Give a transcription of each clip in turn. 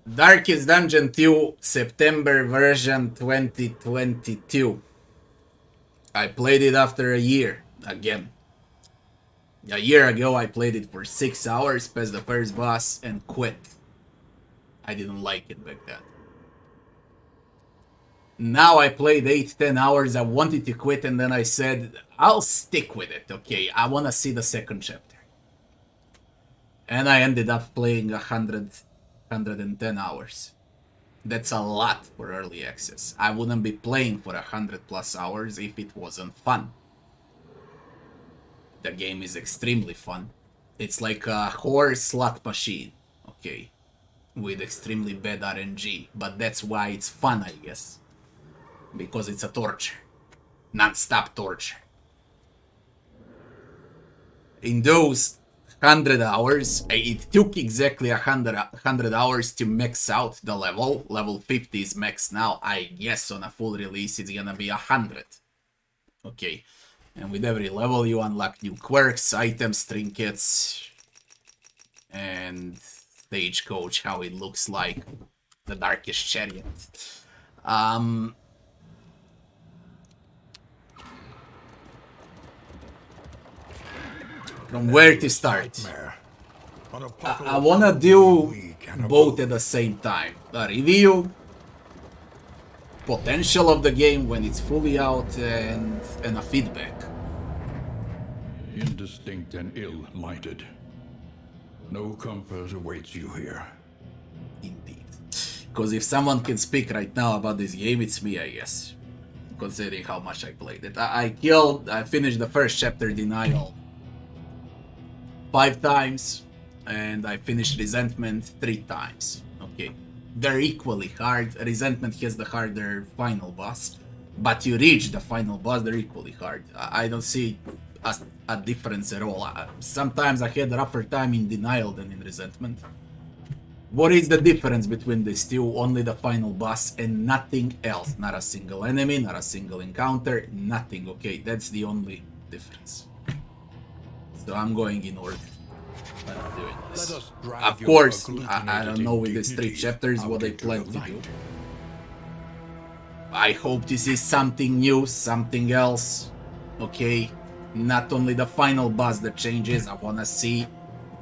Darkest Dungeon 2 September version 2022. I played it after a year again. A year ago I played it for 6 hours, passed the first boss and quit. I didn't like it back then. Now I played 8-10 hours, I wanted to quit and then I said, I'll stick with it, okay, I wanna see the second chapter. And I ended up playing 110 hours. That's a lot for early access. I wouldn't be playing for 100+ hours if it wasn't fun. The game is extremely fun. It's like a horror slot machine, okay, with extremely bad RNG, but that's why it's fun, I guess. Because it's a torture. Non-stop torture. In those 100 hours, it took exactly 100 hours to max out the level. Level 50 is max now. I guess on a full release it's gonna be 100. Okay. And with every level you unlock new quirks, items, trinkets, and stagecoach, how it looks like. The darkest chariot. From where to start? I wanna do both at the same time. A review, potential of the game when it's fully out, and a feedback. Indistinct and ill-lighted. No comfort awaits you here. Indeed. Because if someone can speak right now about this game, it's me, I guess. Considering how much I played it. I finished the first chapter, Denial, 5 times, and I finished Resentment 3 times. Okay. They're equally hard. Resentment has the harder final boss, but you reach the final boss, they're equally hard. I don't see a difference at all. Sometimes I had a rougher time in Denial than in Resentment. What is the difference between these two? Only the final boss and nothing else. Not a single enemy, not a single encounter, nothing. Okay, that's the only difference. So I'm going in order. I'm doing this. Of course, I don't know with these 3 chapters what they plan to do. I hope to see something new, something else. Okay, not only the final boss that changes, I wanna see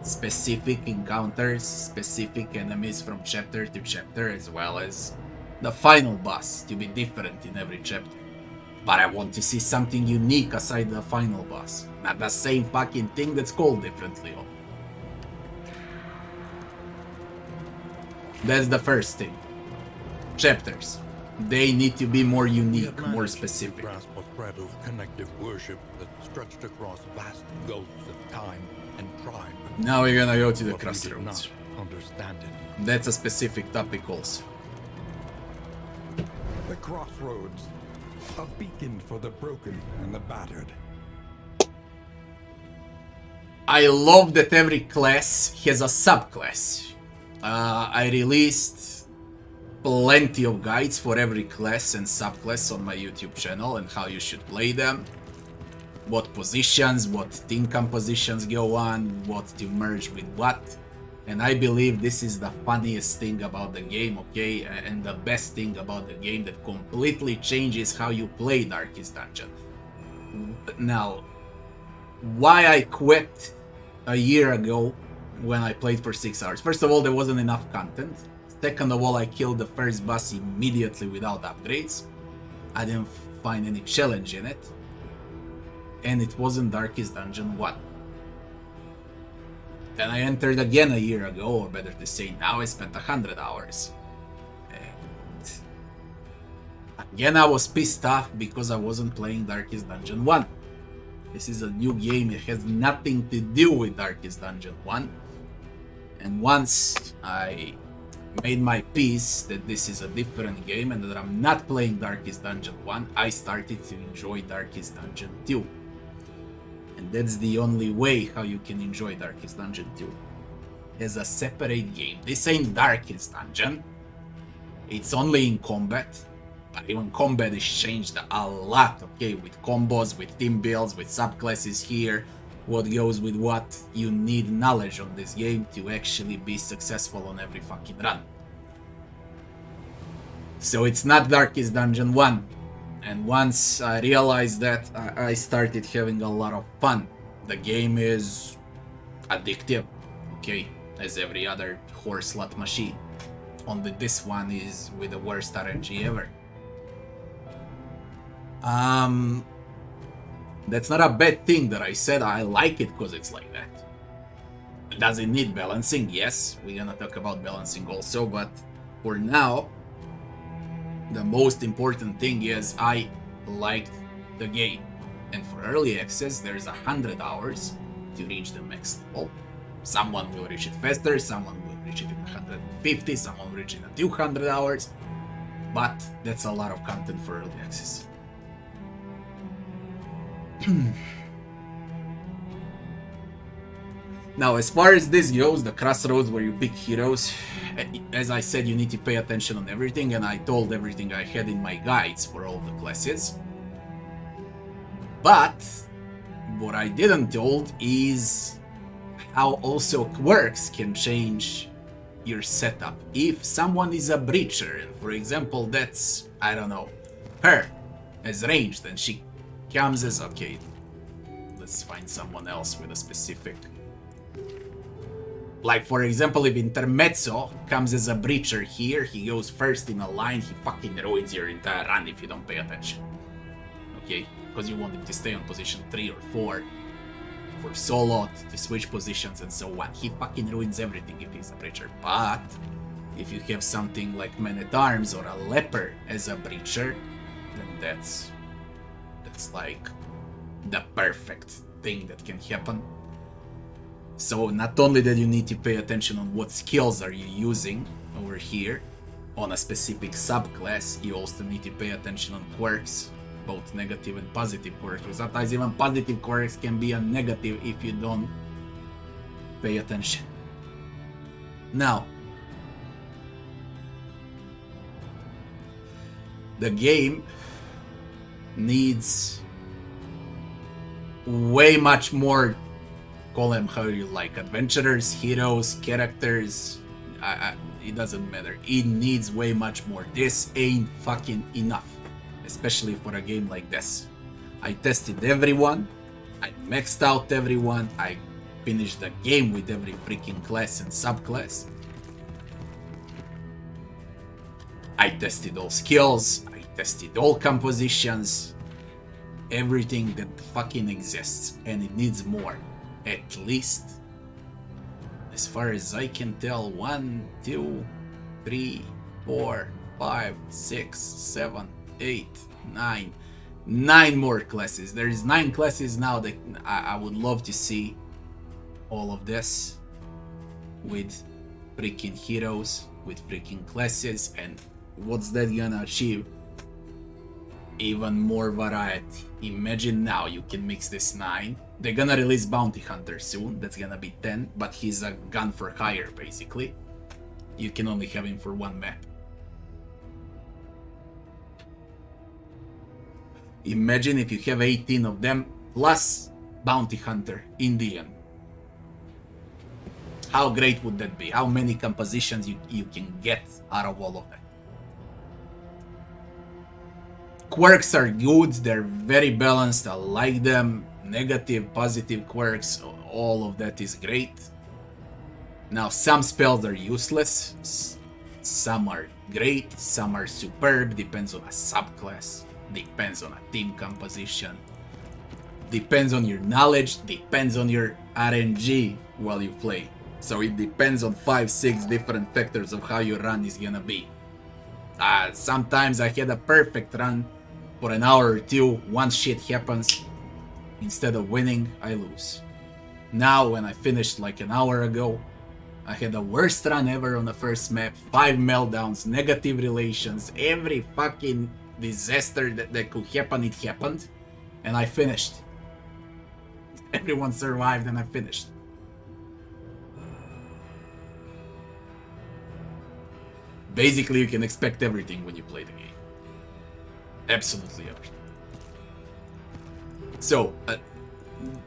specific encounters, specific enemies from chapter to chapter, as well as the final boss to be different in every chapter. But I want to see something unique aside the final boss, not the same fucking thing that's called differently. That's the first thing. Chapters. They need to be more unique, more specific. Grasp a thread of connective worship that stretched across vast gulfs of time and time. Now we're gonna go to the Crossroads. Understand it. That's a specific topic also. The Crossroads, a beacon for the broken and the battered. I love that every class has a subclass. I released plenty of guides for every class and subclass on my YouTube channel and how you should play them. What positions, what team compositions go on, what to merge with what. And I believe this is the funniest thing about the game, okay? And the best thing about the game that completely changes how you play Darkest Dungeon. Now, why I quit a year ago when I played for 6 hours. First of all, there wasn't enough content. Second of all, I killed the first boss immediately without upgrades. I didn't find any challenge in it. And it wasn't Darkest Dungeon 1. Then I entered again a year ago, or better to say now I spent 100 hours. And again I was pissed off because I wasn't playing Darkest Dungeon 1. This is a new game, it has nothing to do with Darkest Dungeon 1. And once I made my peace that this is a different game and that I'm not playing Darkest Dungeon 1, I started to enjoy Darkest Dungeon 2. And that's the only way how you can enjoy Darkest Dungeon 2. As a separate game. This ain't Darkest Dungeon. It's only in combat. But even combat is changed a lot, okay? With combos, with team builds, with subclasses here. What goes with what. You need knowledge on this game to actually be successful on every fucking run. So it's not Darkest Dungeon 1. And once I realized that, I started having a lot of fun. The game is addictive, okay, as every other horse slot machine. Only this one is with the worst RNG ever. That's not a bad thing that I said I like it because it's like that. Does it need balancing? Yes, we're gonna talk about balancing also, but for now, the most important thing is I liked the game. And for early access, there's 100 hours to reach the max level. Someone will reach it faster, someone will reach it in 150, someone will reach it in 200 hours. But that's a lot of content for early access. Now, as far as this goes, the Crossroads where you pick heroes, as I said, you need to pay attention on everything, and I told everything I had in my guides for all the classes. But what I didn't told is how also quirks can change your setup. If someone is a breacher, and for example, that's, I don't know, her as ranged, and she comes as, okay, let's find someone else with a specific. Like, for example, if Intermezzo comes as a breacher here, he goes first in a line, he fucking ruins your entire run if you don't pay attention. Okay? Because you want him to stay on position 3 or 4 for solo, to switch positions and so on. He fucking ruins everything if he's a breacher. But if you have something like Man-at-Arms or a Leper as a breacher, then that's like the perfect thing that can happen. So not only that you need to pay attention on what skills are you using over here on a specific subclass, you also need to pay attention on quirks, both negative and positive quirks. Sometimes even positive quirks can be a negative if you don't pay attention. Now, the game needs way much more, call them how you like, adventurers, heroes, characters, it doesn't matter. It needs way much more. This ain't fucking enough, especially for a game like this. I tested everyone, I maxed out everyone, I finished the game with every freaking class and subclass. I tested all skills, I tested all compositions, everything that fucking exists, and it needs more. At least, as far as I can tell, 1, 2, 3, 4, 5, 6, 7, 8, 9. 9 more classes. There is 9 classes now that I would love to see all of this with freaking heroes, with freaking classes, and what's that gonna achieve? Even more variety. Imagine now you can mix this 9. They're gonna release Bounty Hunter soon, that's gonna be 10, but he's a gun for hire basically. You can only have him for one map. Imagine if you have 18 of them plus Bounty Hunter in the end. How great would that be? How many compositions you can get out of all of that? Quirks are good, they're very balanced, I like them. Negative, positive quirks, all of that is great. Now, some spells are useless, some are great, some are superb, depends on a subclass, depends on a team composition, depends on your knowledge, depends on your RNG while you play. So it depends on 5-6 different factors of how your run is gonna be. Sometimes I had a perfect run for an hour or two, one shit happens, instead of winning, I lose. Now, when I finished like an hour ago, I had the worst run ever on the first map, 5 meltdowns, negative relations, every fucking disaster that could happen, it happened, and I finished. Everyone survived and I finished. Basically, you can expect everything when you play the game. Absolutely everything. So,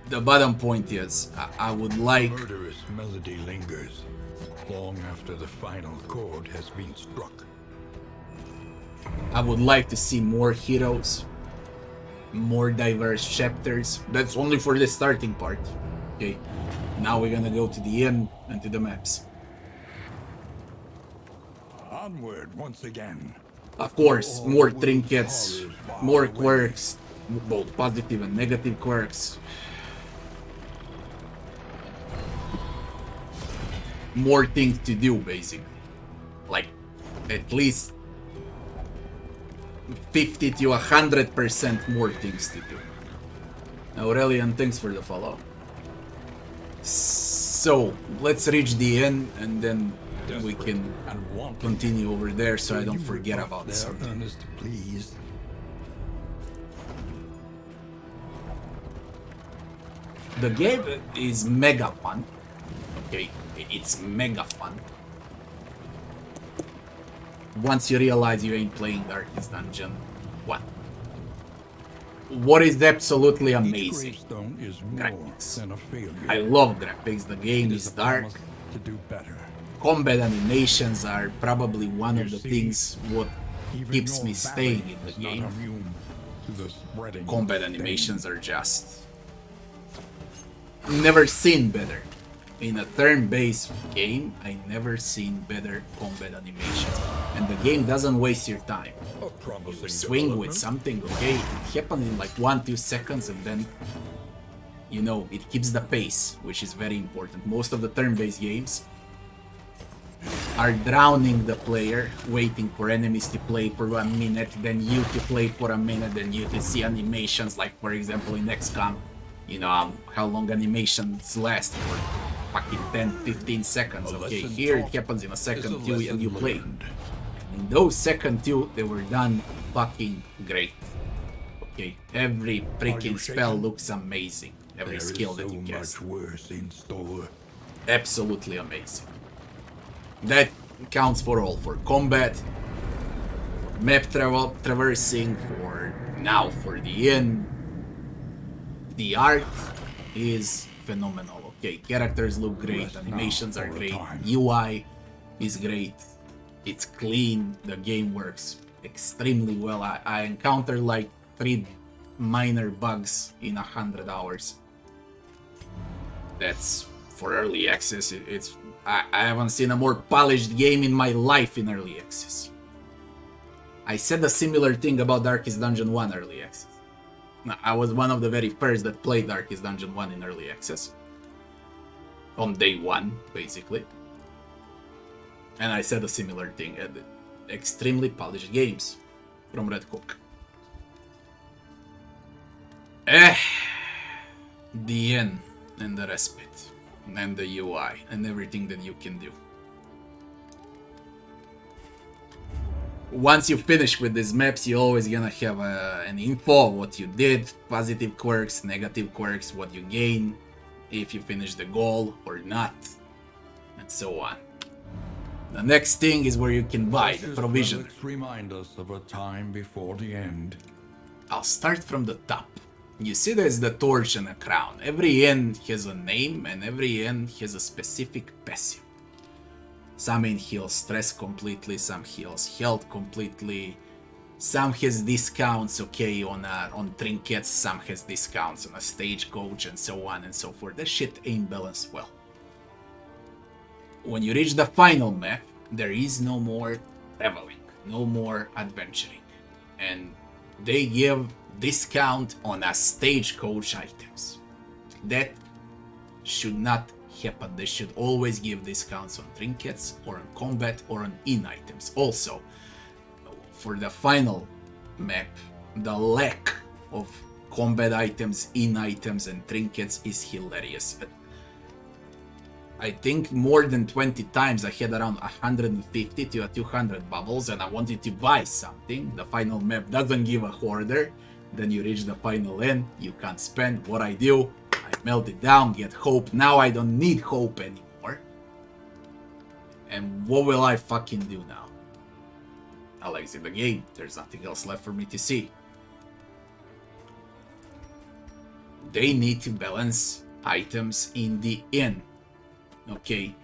the bottom point is, I would like... Murderous melody lingers long after the final chord has been struck. I would like to see more heroes, more diverse chapters. That's only for the starting part. Okay, now we're gonna go to the end and to the maps. Onward once again. Of course, more trinkets, more quirks, both positive and negative quirks. More things to do, basically. Like, at least 50 to 100% more things to do. Aurelian, thanks for the follow. So, let's reach the end and then we can continue over there so I don't forget about something. Earnest, please. The game is mega fun. Okay, it's mega fun. Once you realize you ain't playing Darkest Dungeon 1. What is absolutely amazing? Is Graphics. than a failure. I love graphics. The game is dark. To do better. Combat animations are probably one of the things what Even keeps your me staying in valley the is not game. immune to the spreading Combat stain. animations are just never seen better. In a turn-based game, I never seen better combat animations. And the game doesn't waste your time. A promising You swing with development. something, okay, it happens in like 1-2 seconds and then, you know, it keeps the pace, which is very important. Most of the turn-based games are drowning the player, waiting for enemies to play for 1 minute, then you to play for a minute, then you to see animations, like for example in XCOM, you know, how long animations last for fucking 10-15 seconds, okay? Here it happens in a second too and you play. In those second two, they were done fucking great. Okay, every freaking spell looks amazing. Every There skill is that so you cast. much worse in store. Absolutely amazing. That counts for all, for combat, for map traversing, for now for the end. The art is phenomenal. Okay, characters look great, Rest animations now are for a great, time. UI is great, it's clean, the game works extremely well. I encountered like 3 minor bugs in 100 hours. That's for early access. I haven't seen a more polished game in my life in early access. I said a similar thing about Darkest Dungeon 1 early access. I was one of the very first that played Darkest Dungeon 1 in early access. On day 1, basically. And I said a similar thing. Extremely polished games from Red Hook. The end and the Respite and the UI and everything that you can do. Once you finish with these maps, you're always gonna have an info of what you did, positive quirks, negative quirks, what you gain, if you finish the goal or not, and so on. The next thing is where you can buy the provision. Remind us of a time before the end. I'll start from the top. You see there's the torch and a crown. Every end has a name and every end has a specific passive. Some end heals stress completely, some heals health completely. Some has discounts, okay, on trinkets, some has discounts on a stagecoach and so on and so forth. That shit ain't balanced well. When you reach the final map, there is no more traveling, no more adventuring. And they give discount on a stagecoach items. That should not happen. They should always give discounts on trinkets or on combat or on in items. Also, for the final map, the lack of combat items, in items and trinkets is hilarious. I think more than 20 times I had around 150 to 200 bubbles and I wanted to buy something. The final map doesn't give a hoarder. Then you reach the final end, you can't spend. What I do, I melt it down, get hope. Now I don't need hope anymore. And what will I fucking do now? I'll exit the game. There's nothing else left for me to see. They need to balance items in the end. Okay.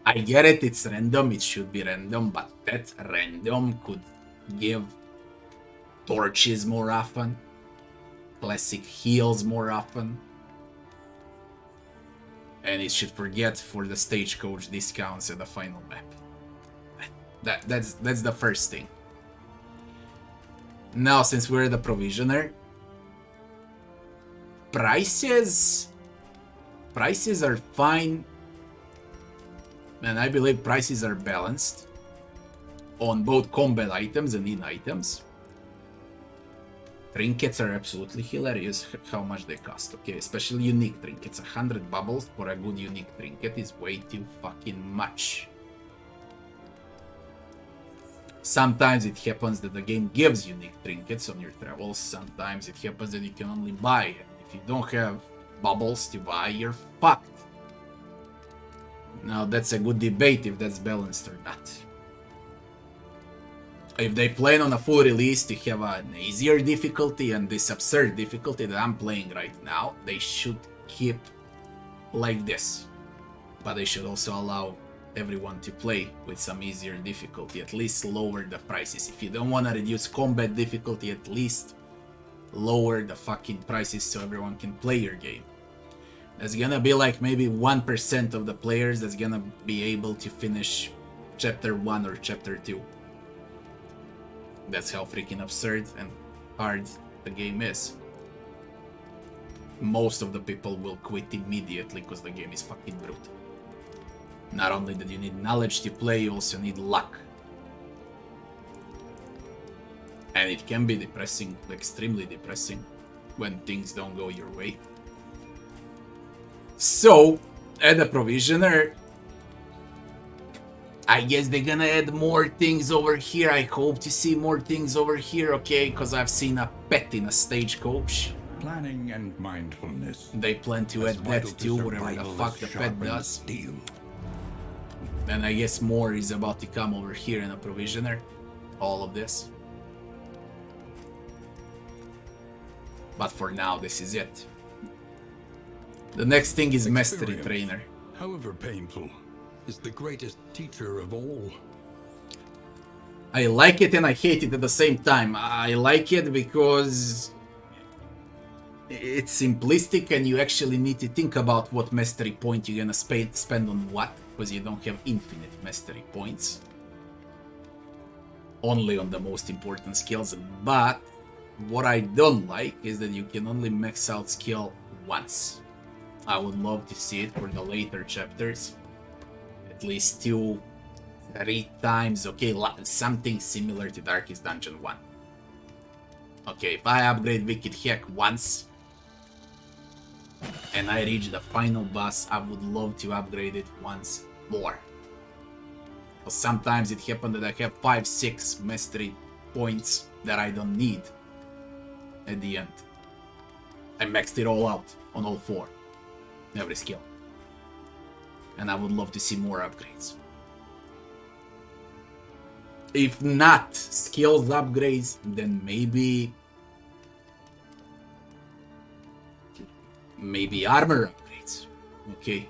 I get it, it's random, it should be random, but that random could give torches more often, classic heals more often, and it should forget for the stagecoach discounts at the final map. That's the first thing. Now, since we're the provisioner, prices are fine, and I believe prices are balanced on both combat items and in items. Trinkets are absolutely hilarious how much they cost, okay, especially unique trinkets. 100 bubbles for a good unique trinket is way too fucking much. Sometimes it happens that the game gives unique trinkets on your travels, sometimes it happens that you can only buy it. If you don't have bubbles to buy, you're fucked. Now that's a good debate if that's balanced or not. If they plan on a full release to have an easier difficulty and this absurd difficulty that I'm playing right now, they should keep like this. But they should also allow everyone to play with some easier difficulty, at least lower the prices. If you don't want to reduce combat difficulty, at least lower the fucking prices so everyone can play your game. There's gonna be like maybe 1% of the players that's gonna be able to finish chapter 1 or chapter 2. That's how freaking absurd and hard the game is. Most of the people will quit immediately because the game is fucking brutal. Not only that you need knowledge to play, you also need luck. And it can be depressing, extremely depressing, when things don't go your way. So, as a provisioner, I guess they're gonna add more things over here. I hope to see more things over here, okay? Because I've seen a pet in a stagecoach. Planning and mindfulness. They plan to add that too, whatever the fuck the pet does. Steel. And I guess more is about to come over here in a provisioner. All of this. But for now, this is it. The next thing is Mastery Experience, Trainer. however painful, is the greatest teacher of all. I like it and I hate it at the same time. I like it because it's simplistic and you actually need to think about what mastery point you're gonna spend on what, because you don't have infinite mastery points. Only on the most important skills. But what I don't like is that you can only max out skill once. I would love to see it for the later chapters. At least 2, 3 times. Okay, something similar to Darkest Dungeon 1. Okay, if I upgrade Wicked Hack once and I reach the final boss, I would love to upgrade it once more. Because sometimes it happens that I have 5, 6 mastery points that I don't need at the end. I maxed it all out on all 4. Every skill. And I would love to see more upgrades. If not skills upgrades, then maybe armor upgrades. Okay.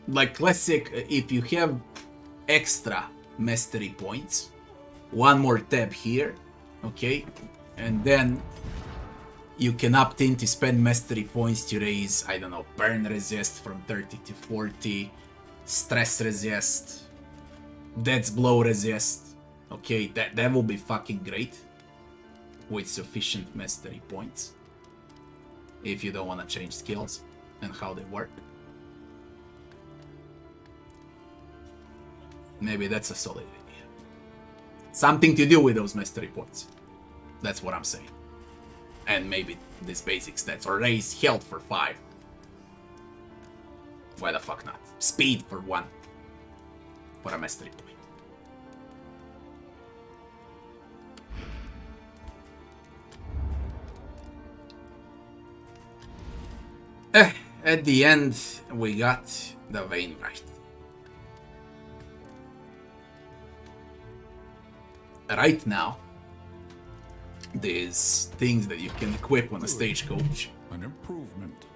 Like classic, if you have extra mastery points, one more tab here, okay, and then you can opt in to spend mastery points to raise, I don't know, burn resist from 30 to 40, stress resist, death's blow resist. Okay, that will be fucking great with sufficient mastery points if you don't want to change skills and how they work. Maybe that's a solid idea. Something to do with those mastery points. That's what I'm saying. And maybe these basic stats, or raise health for 5. Why the fuck not? Speed for 1. For a mastery point. At the end, we got the Wainwright. Right now, there's things that you can equip on a stagecoach. An improvement.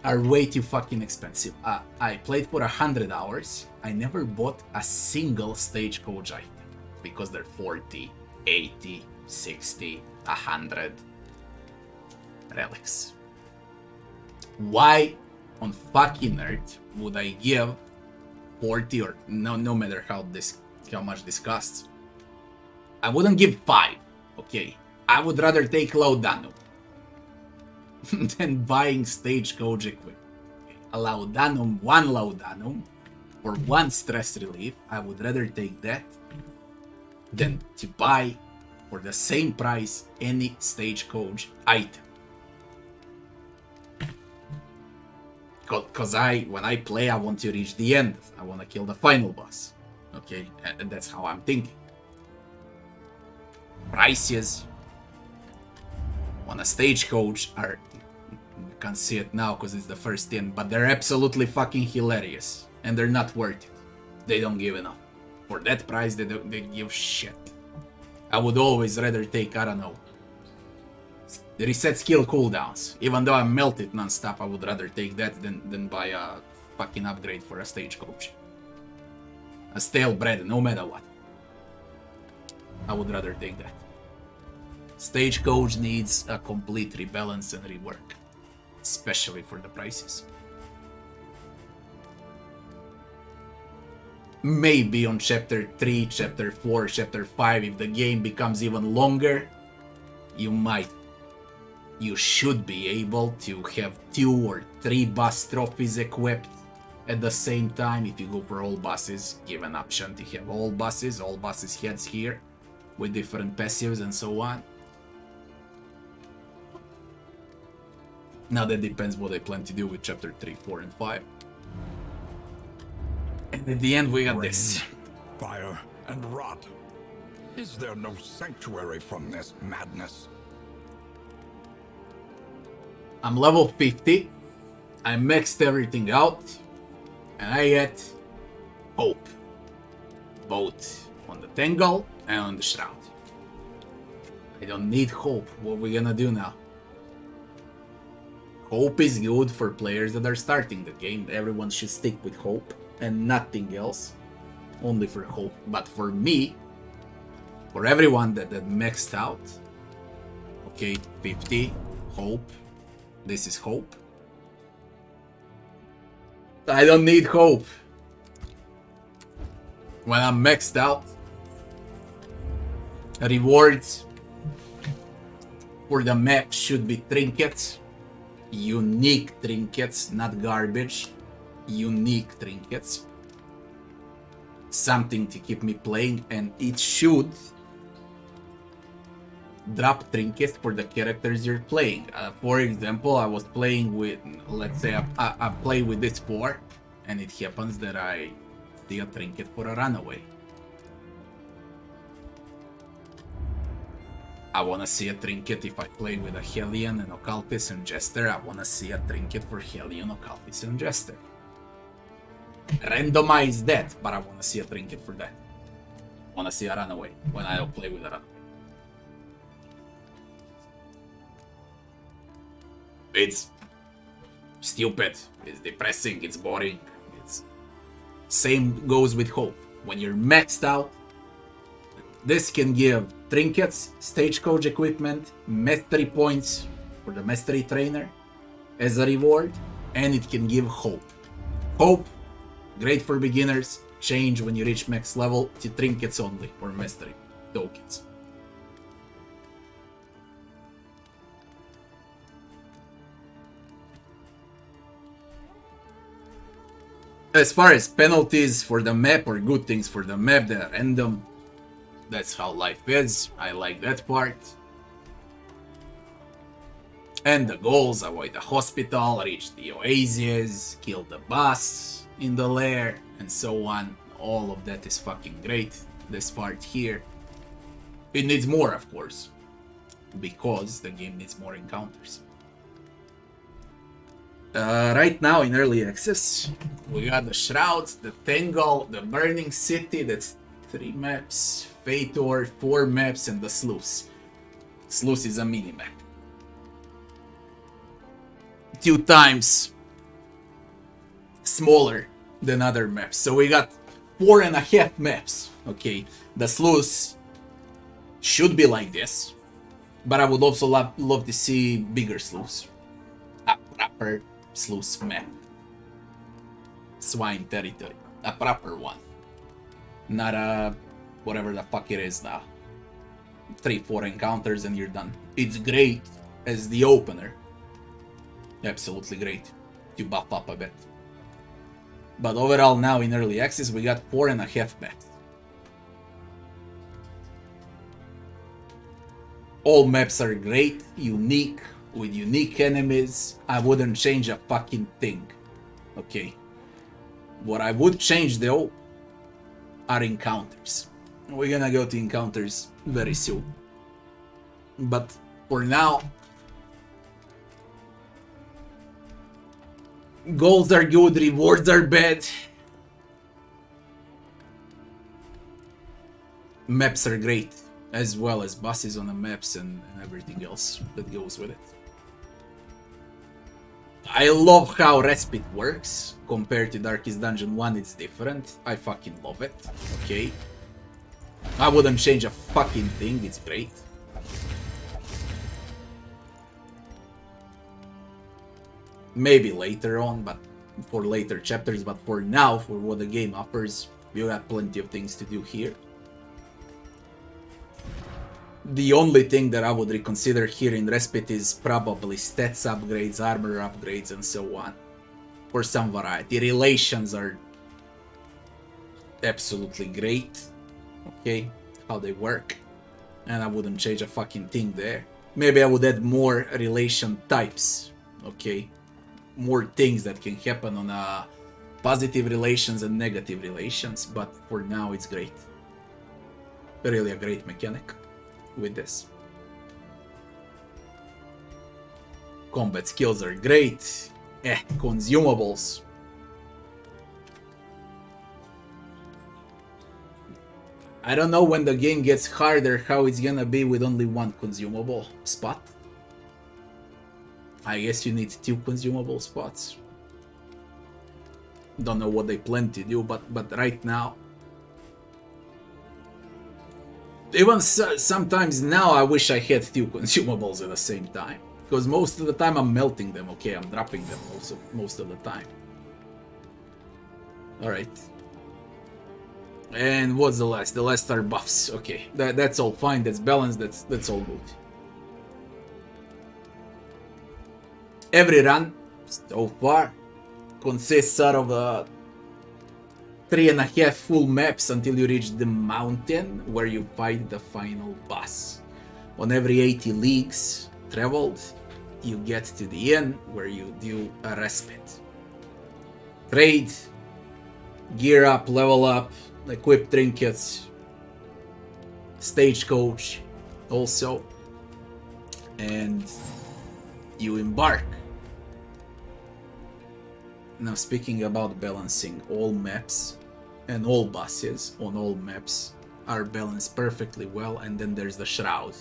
are way too fucking expensive. I played for 100 hours. I never bought a single stagecoach item because they're 40, 80, 60, 100 relics. Why on fucking earth would I give 40 or no matter how much this costs? I wouldn't give 5, okay? I would rather take laudanum than buying stagecoach equipment. A laudanum, one laudanum, for one stress relief, I would rather take that than to buy for the same price any stagecoach item. Because when I play, I want to reach the end. I want to kill the final boss. Okay, and that's how I'm thinking. Prices on a stagecoach are, you can't see it now because it's the first in, but they're absolutely fucking hilarious. And they're not worth it. They don't give enough. For that price, they give shit. I would always rather take, I don't know, the reset skill cooldowns. Even though I'm melted non-stop, I would rather take that than buy a fucking upgrade for a stagecoach. A stale bread, no matter what. I would rather take that. Stagecoach needs a complete rebalance and rework. Especially for the prices. Maybe on chapter 3, chapter 4, chapter 5, if the game becomes even longer, you should be able to have 2 or 3 boss trophies equipped at the same time. If you go for all bosses, give an option to have all bosses heads here with different passives and so on. Now that depends what they plan to do with chapter 3, 4, and 5. And at the end we got this. Fire and rot. Is there no sanctuary from this madness? I'm level 50. I maxed everything out. And I get hope. Both on the Tangle and on the Shroud. I don't need hope. What are we gonna do now? Hope is good for players that are starting the game. Everyone should stick with hope and nothing else. Only for hope. But for me, for everyone that maxed out, okay, 50, hope. This is hope. I don't need hope. When I'm maxed out, rewards for the map should be trinkets. Unique trinkets, not garbage. Unique trinkets. Something to keep me playing, and it should drop trinkets for the characters you're playing. For example, I was playing with, let's say I play with this 4, and it happens that I see a trinket for a runaway. I wanna see a trinket if I play with a Hellion, an Occultist, and Jester. I wanna see a trinket for Hellion, Occultist, and Jester. Randomize that, but I wanna see a trinket for that. I wanna see a runaway when I don't play with a runaway. It's stupid, it's depressing, it's boring. It's same goes with hope. When you're maxed out, this can give trinkets, stagecoach equipment, mastery points for the mastery trainer as a reward, and it can give hope. Hope, great for beginners, change when you reach max level to trinkets only or mastery tokens. As far as penalties for the map or good things for the map, they are random. That's how life is. I like that part. And the goals: avoid the hospital, reach the oasis, kill the boss in the lair, and so on. All of that is fucking great. This part here. It needs more, of course, because the game needs more encounters. Right now in early access, we got the Shrouds, the Tangle, the Burning City, that's 3 maps, Fator, 4 maps, and the Sluice. Sluice is a mini-map. 2 times smaller than other maps. So we got 4.5 maps. Okay, the sluice should be like this, but I would also love to see bigger sluice. A proper sluice map. Swine territory. A proper one. Not a whatever the fuck it is now. 3-4 encounters and you're done. It's great as the opener. Absolutely great. To buff up a bit. But overall now in early access we got 4.5 maps. All maps are great, unique, with unique enemies. I wouldn't change a fucking thing. Okay. What I would change though are encounters. We're gonna go to encounters very soon. But for now, goals are good, rewards are bad. Maps are great, as well as bosses on the maps and everything else that goes with it. I love how Respite works. Compared to Darkest Dungeon 1, it's different. I fucking love it. Okay. I wouldn't change a fucking thing, it's great. Maybe later on, but for later chapters, but for now, for what the game offers, we got plenty of things to do here. The only thing that I would reconsider here in Respite is probably stats upgrades, armor upgrades, and so on. For some variety. Relations are absolutely great. Okay, how they work. And I wouldn't change a fucking thing there. Maybe I would add more relation types. Okay, more things that can happen on positive relations and negative relations. But for now, it's great. Really a great mechanic with this. Combat skills are great. Consumables. I don't know when the game gets harder how it's gonna be with only one consumable spot. I guess you need 2 consumable spots. Don't know what they plan to do, but right now, even sometimes now I wish I had 2 consumables at the same time. Because most of the time I'm melting them, okay? I'm dropping them also most of the time. Alright. And what's the last? The last are buffs. Okay, that's all fine, that's balanced, that's all good. Every run, so far, consists out of 3.5 full maps until you reach the mountain where you fight the final boss. On every 80 leagues traveled, you get to the end where you do a respite. Trade, gear up, level up, equip trinkets, stagecoach also, and you embark. Now speaking about balancing, all maps and all bosses on all maps are balanced perfectly well, and then there's the Shroud.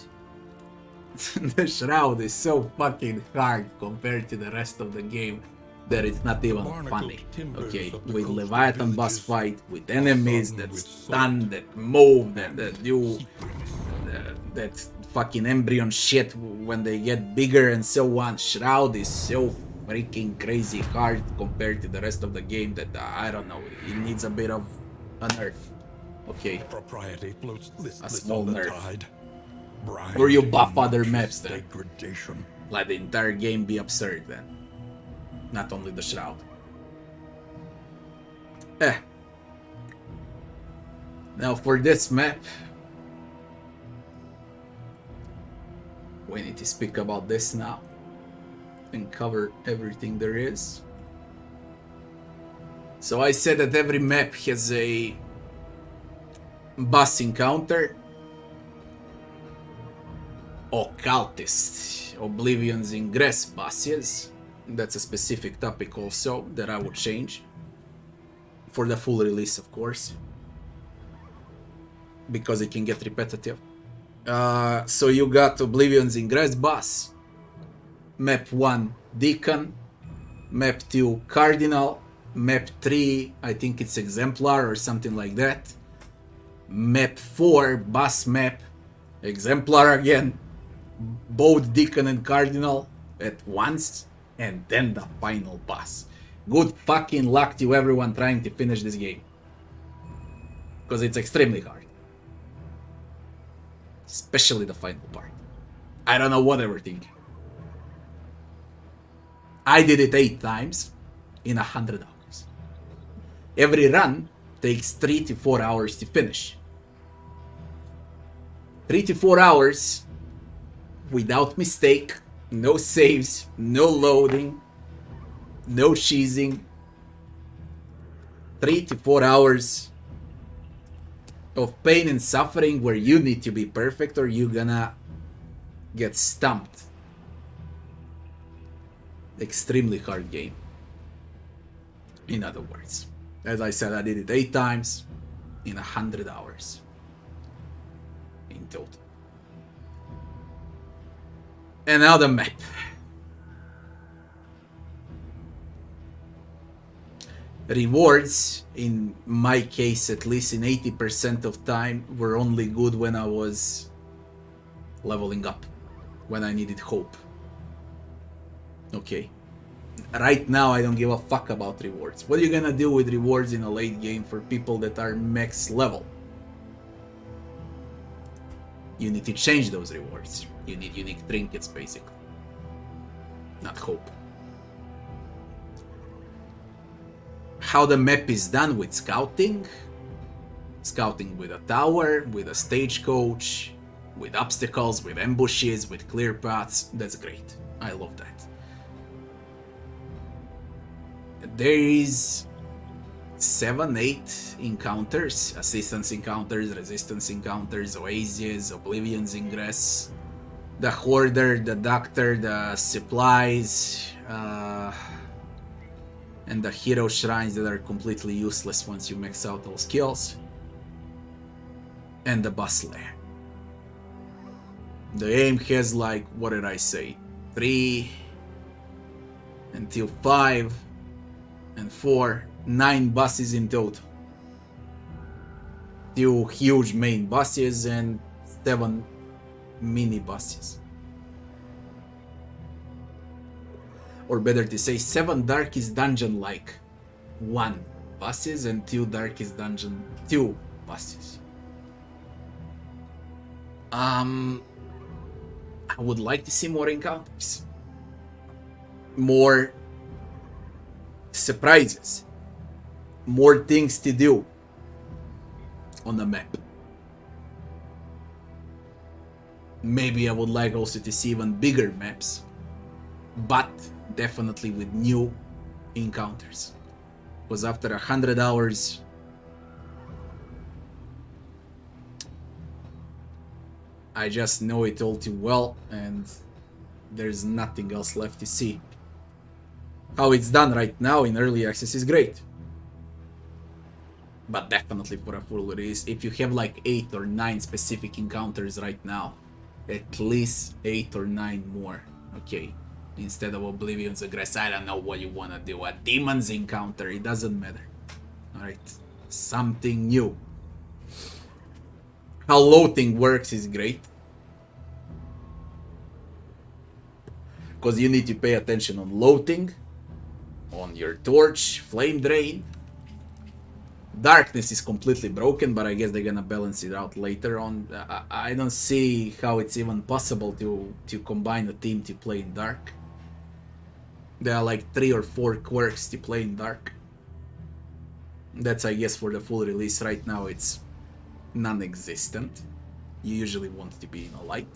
The Shroud is so fucking hard compared to the rest of the game that it's not even funny. Okay, with Leviathan boss fight, with enemies that stun, that move, that do that fucking embryon shit when they get bigger and so on. Shroud is so freaking crazy hard compared to the rest of the game that I don't know, it needs a bit of a nerf. Okay, Propriety floats a small nerf. tide. Or you buff other maps then. Degradation. Let the entire game be absurd then. Not only the Shroud. Now for this map, we need to speak about this now and cover everything there is. So I said that every map has a boss encounter. Occultist, Oblivion's Ingress bosses. That's a specific topic also that I would change. For the full release, of course. Because it can get repetitive. So you got Oblivion's Ingress boss. Map 1, Deacon. Map 2, Cardinal. Map 3, I think it's Exemplar or something like that. Map 4, Boss Map, Exemplar again. Both Deacon and Cardinal at once, and then the final boss. Good fucking luck to everyone trying to finish this game. Because it's extremely hard. Especially the final part. I don't know what they were thinking. I did it 8 times in 100 hours. Every run takes 3 to 4 hours to finish. 3 to 4 hours without mistake, no saves, no loading, no cheesing. 3 to 4 hours of pain and suffering where you need to be perfect or you're gonna get stumped. Extremely hard game. In other words, as I said, I did it 8 times in 100 hours in total. And now the map. Rewards, in my case at least in 80% of time, were only good when I was leveling up, when I needed hope. Okay. Right now I don't give a fuck about rewards. What are you gonna do with rewards in a late game for people that are max level? You need to change those rewards. You need unique trinkets, basically. Not hope. How the map is done with scouting. Scouting with a tower, with a stagecoach, with obstacles, with ambushes, with clear paths. That's great. I love that. There is 7, 8 encounters, assistance encounters, resistance encounters, oases, oblivion's ingress, the hoarder, the doctor, the supplies, and the hero shrines that are completely useless once you max out all skills, and the boss lair. The aim has, like, what did I say, 3 until 5 and 4, 9 bosses in total. 2 huge main bosses and 7 mini bosses. Or better to say, 7 darkest dungeon like 1 bosses and 2 darkest dungeon 2 bosses. I would like to see more encounters. More surprises. More things to do on the map. Maybe I would like also to see even bigger maps, but definitely with new encounters. Because after 100 hours, I just know it all too well, and there's nothing else left to see. How it's done right now in early access is great. But definitely for a full release, if you have like 8 or 9 specific encounters right now, at least 8 or 9 more, okay? Instead of Oblivion's Aggress, I don't know what you wanna do. A Demon's Encounter, it doesn't matter. Alright, something new. How loading works is great. Because you need to pay attention on loading, on your torch, flame drain. Darkness is completely broken, but I guess they're gonna balance it out later on. I don't see how it's even possible to combine a team to play in dark. There are like 3 or 4 quirks to play in dark. That's, I guess, for the full release. Right now it's non-existent. You usually want to be in a light.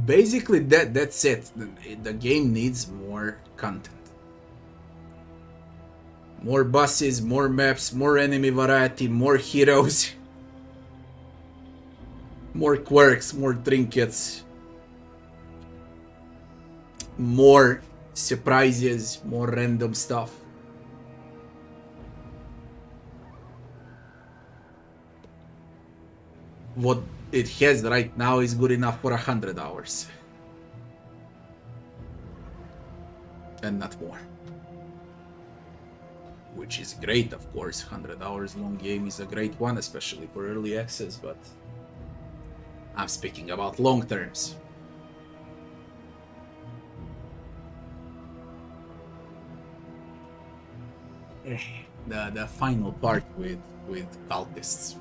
Basically, that's it. The game needs more content. More bosses, more maps, more enemy variety, more heroes. More quirks, more trinkets. More surprises, more random stuff. What it has right now is good enough for 100 hours. And not more. Which is great, of course. 100 hours long game is a great one, especially for early access, but I'm speaking about long terms. The final part with cultists.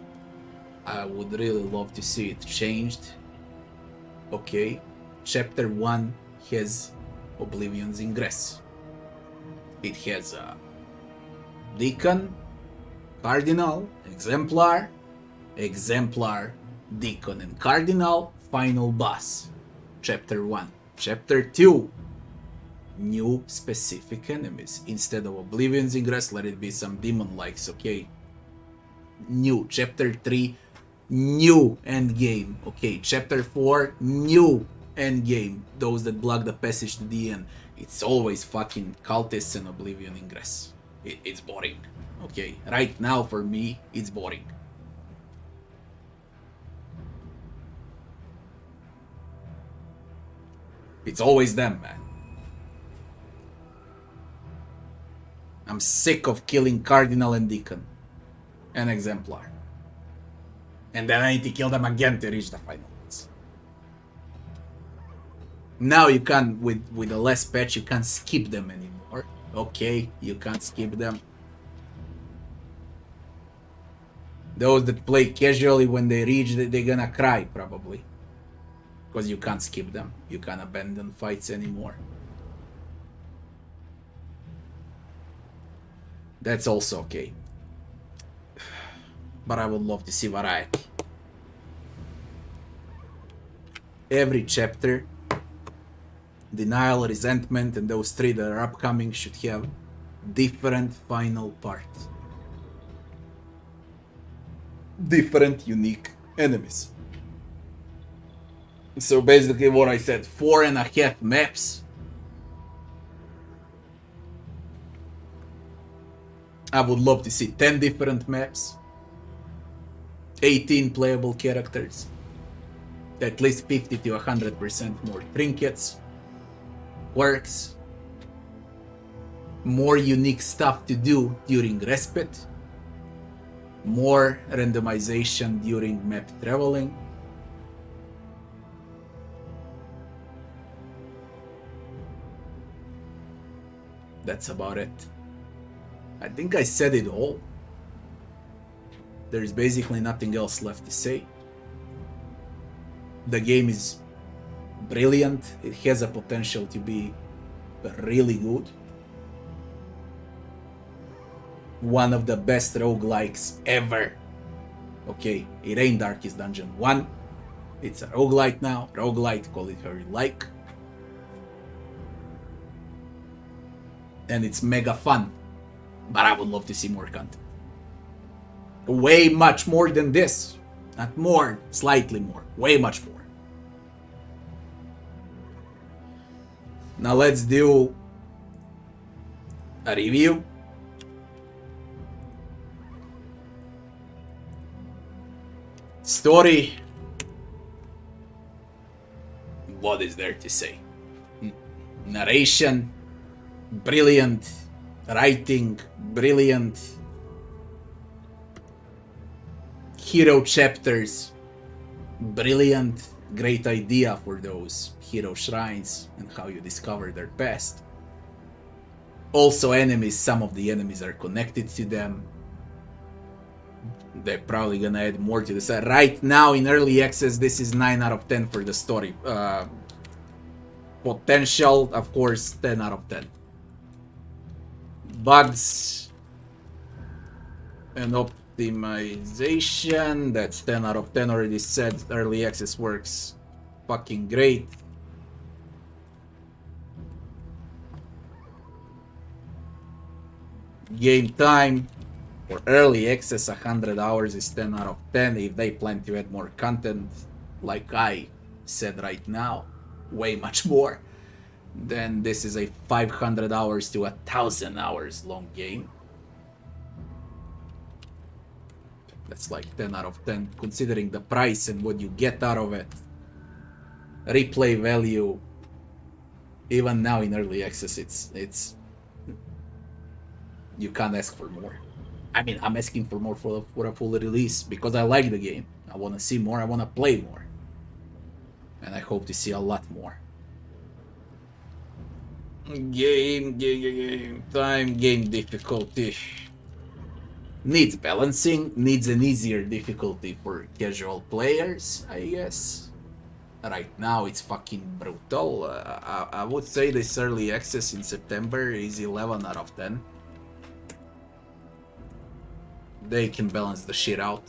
I would really love to see it changed. Okay, chapter 1 has Oblivion's Ingress. It has a Deacon, Cardinal, Exemplar, Deacon and Cardinal, final boss. Chapter 1. Chapter 2. New specific enemies. Instead of Oblivion's Ingress, let it be some demon likes, okay? New. Chapter 3. New endgame. Okay, chapter 4. New endgame. Those that block the passage to the end. It's always fucking cultists and Oblivion Ingress. It's boring. Okay, right now for me, it's boring. It's always them, man. I'm sick of killing Cardinal and Deacon. And Exemplar. And then I need to kill them again to reach the final ones. Now you can't, with the last patch, you can't skip them anymore. Okay, you can't skip them. Those that play casually, when they reach, they're gonna cry, probably. Because you can't skip them. You can't abandon fights anymore. That's also okay. But I would love to see variety. Every chapter, Denial, Resentment, and those 3 that are upcoming should have different final parts. Different, unique enemies. So basically what I said, 4.5 maps. I would love to see 10 different maps. 18 playable characters. At least 50 to 100% more trinkets. Works. More unique stuff to do during Respite. More randomization during map traveling. That's about it. I think I said it all. There's basically nothing else left to say. The game is brilliant. It has a potential to be really good. One of the best roguelikes ever. Okay, it ain't Darkest Dungeon 1. It's a roguelike now. Roguelike, call it how you like. And it's mega fun. But I would love to see more content. Way much more than this. Not more, slightly more. Way much more. Now let's do a review. Story. What is there to say? Narration. Brilliant. Writing. Brilliant. Hero chapters. Brilliant. Great idea for those hero shrines and how you discover their past. Also enemies, some of the enemies are connected to them. They're probably gonna add more to this. Right now in early access, this is 9 out of 10 for the story. Potential, of course, 10 out of 10. Bugs and optimization, that's 10 out of 10. Already said early access works fucking great. Game time for early access, 100 hours is 10 out of 10. If they plan to add more content, like I said right now, way much more, then this is a 500 hours to 1,000 hours long game. That's like 10 out of 10, considering the price and what you get out of it. Replay value, even now in early access, it's you can't ask for more. I mean, I'm asking for more for a full release because I like the game. I want to see more. I want to play more, and I hope to see a lot more. Game time, game difficulty. Needs balancing, needs an easier difficulty for casual players, I guess. Right now it's fucking brutal. I would say this early access in September is 11 out of 10. They can balance the shit out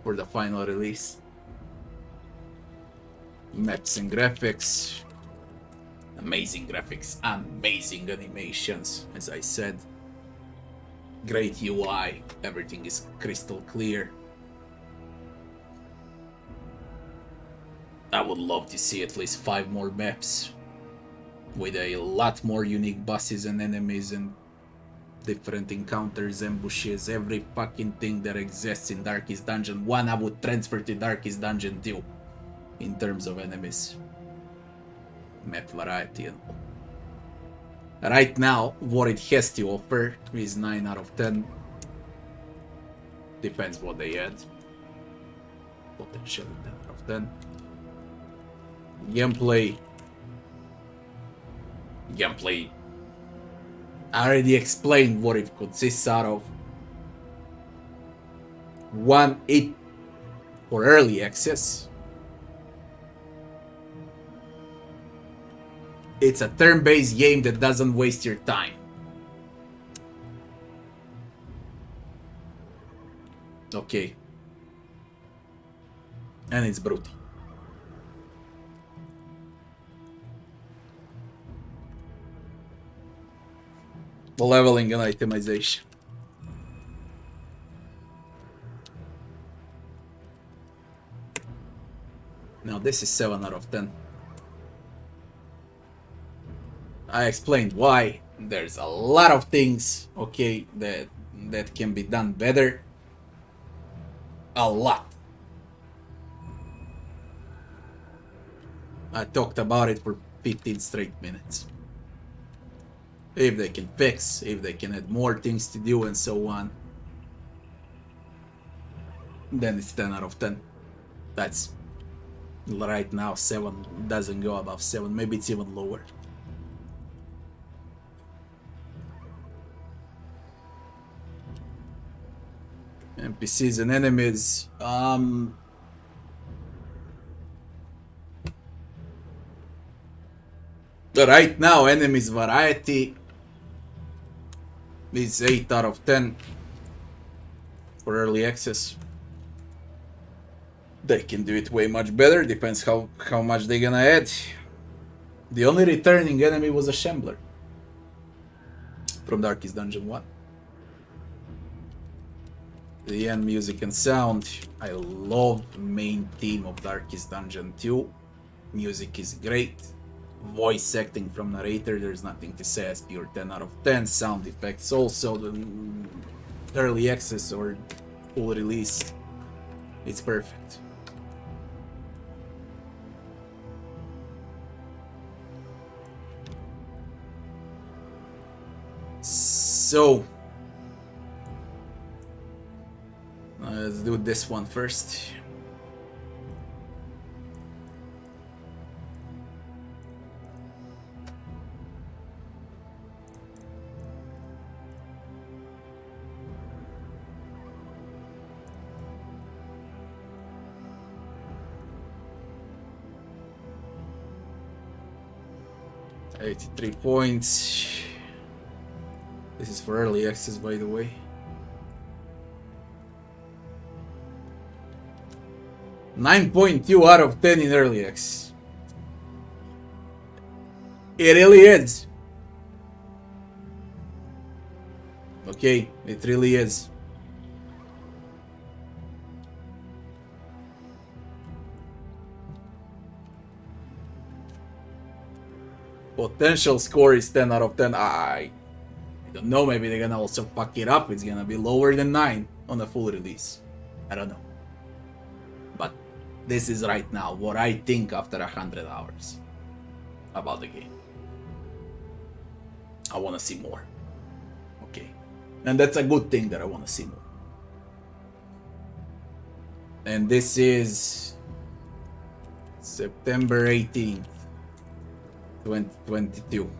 for the final release. Maps and graphics. Amazing graphics, amazing animations, as I said. Great UI, everything is crystal clear. I would love to see at least 5 more maps with a lot more unique bosses and enemies and different encounters, ambushes, every fucking thing that exists in Darkest Dungeon 1 I would transfer to Darkest Dungeon 2 in terms of enemies, map variety and all. Right now, what it has to offer is 9 out of 10. Depends what they add. Potentially 10 out of 10. Gameplay. I already explained what it consists out of. One, it for early access. It's a turn-based game that doesn't waste your time. Okay. And it's brutal. Leveling and itemization. Now this is 7 out of 10. I explained why. There's a lot of things, okay, that can be done better. A lot. I talked about it for 15 straight minutes. If they can fix, if they can add more things to do and so on, then it's 10 out of 10. That's right now 7, doesn't go above 7, maybe it's even lower. NPCs and enemies. Right now, enemies variety is 8 out of 10 for early access. They can do it way much better, depends how much they're gonna add. The only returning enemy was a Shambler from Darkest Dungeon 1. The end music and sound. I love the main theme of Darkest Dungeon 2. Music is great. Voice acting from narrator, there's nothing to say, it's pure 10 out of 10. Sound effects also, the early access or full release, it's perfect. So, let's do this one first. $83 points. This is for early access, by the way. 9.2 out of 10 in early access. It really is. Okay, it really is. Potential score is 10 out of 10. I don't know, maybe they're gonna also fuck it up. It's gonna be lower than 9 on a full release. I don't know. But this is right now what I think after 100 hours about the game. I wanna see more. Okay. And that's a good thing that I wanna see more. And this is September 18th, 2022.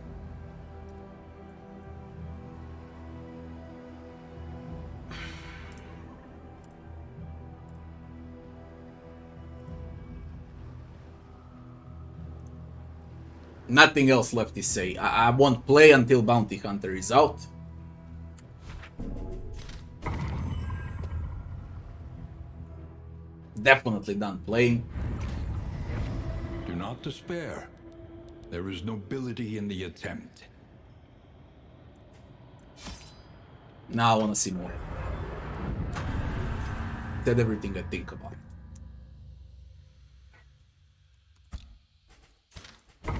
Nothing else left to say. I won't play until Bounty Hunter is out. Definitely done playing. Do not despair. There is nobility in the attempt. Now I want to see more. Said everything I think about it.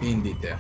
In detail.